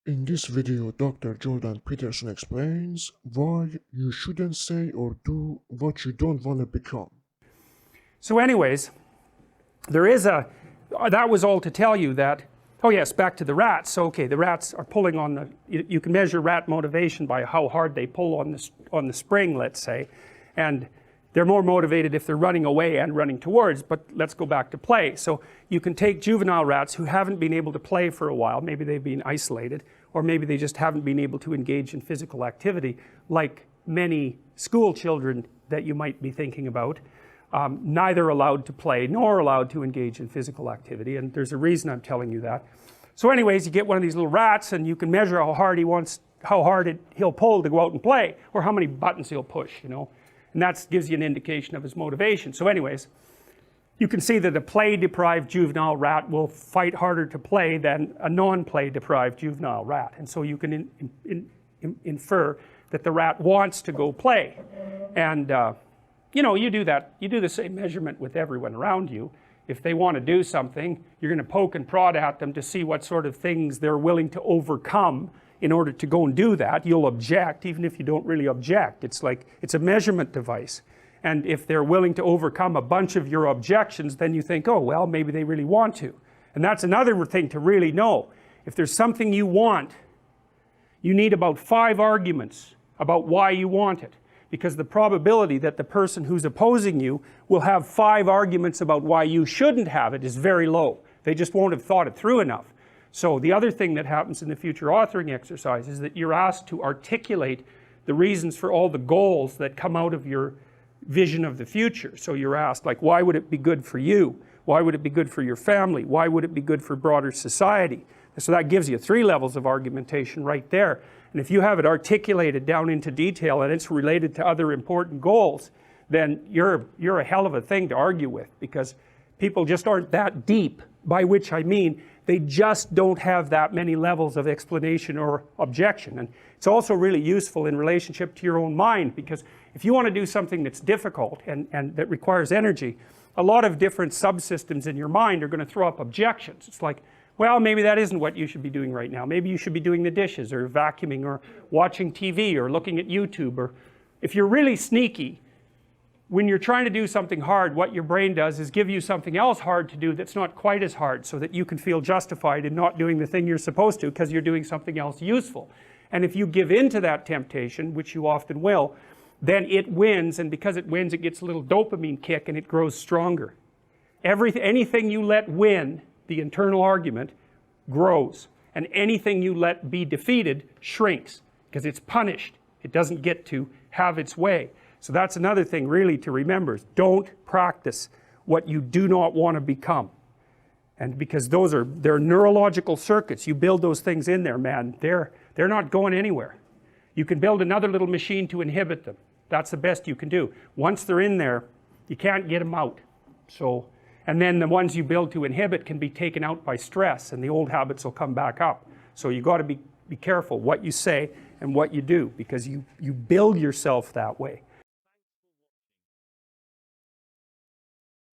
In this video, Dr. Jordan Peterson explains why you shouldn't say or do what you don't want to become. So anyways, that was all to tell you that, oh yes, back to the rats. So okay, the rats are pulling on you can measure rat motivation by how hard they pull on the spring, let's say, and they're more motivated if they're running away and running towards. But let's go back to play. So you can take juvenile rats who haven't been able to play for a while, maybe they've been isolated, or maybe they just haven't been able to engage in physical activity, like many school children that you might be thinking about, neither allowed to play nor allowed to engage in physical activity, and there's a reason I'm telling you that. So anyways, you get one of these little rats and you can measure how hard he'll pull to go out and play, or how many buttons he'll push, you know, and that gives you an indication of his motivation. So anyways, you can see that a play-deprived juvenile rat will fight harder to play than a non-play deprived juvenile rat, and so you can infer that the rat wants to go play. And you know, you do the same measurement with everyone around you. If they want to do something, you're going to poke and prod at them to see what sort of things they're willing to overcome in order to go and do that. You'll object even if you don't really object. It's like, it's a measurement device. And if they're willing to overcome a bunch of your objections, then you think, oh well, maybe they really want to. And that's another thing to really know. If there's something you want, you need about 5 arguments about why you want it, because the probability that the person who's opposing you will have 5 arguments about why you shouldn't have it is very low. They just won't have thought it through enough. So the other thing that happens in the future authoring exercise is that you're asked to articulate the reasons for all the goals that come out of your vision of the future. So you're asked, like, why would it be good for you? Why would it be good for your family? Why would it be good for broader society? So that gives you 3 levels of argumentation right there. And if you have it articulated down into detail and it's related to other important goals, then you're a hell of a thing to argue with, because people just aren't that deep, by which I mean they just don't have that many levels of explanation or objection. And it's also really useful in relationship to your own mind, because if you want to do something that's difficult and that requires energy, a lot of different subsystems in your mind are going to throw up objections. It's like, well, maybe that isn't what you should be doing right now. Maybe you should be doing the dishes, or vacuuming, or watching TV, or looking at YouTube. Or if you're really sneaky, when you're trying to do something hard, what your brain does is give you something else hard to do that's not quite as hard, so that you can feel justified in not doing the thing you're supposed to, because you're doing something else useful. And if you give in to that temptation, which you often will, then it wins, and because it wins, it gets a little dopamine kick and it grows stronger. Anything you let win, the internal argument, grows, and anything you let be defeated shrinks, because it's punished. It doesn't get to have its way. So that's another thing really to remember, is don't practice what you do not want to become. And because they're neurological circuits, you build those things in there, man, they're not going anywhere. You can build another little machine to inhibit them. That's the best you can do. Once they're in there, you can't get them out. So, and then the ones you build to inhibit can be taken out by stress, and the old habits will come back up. So you got to be careful what you say and what you do, because you build yourself that way.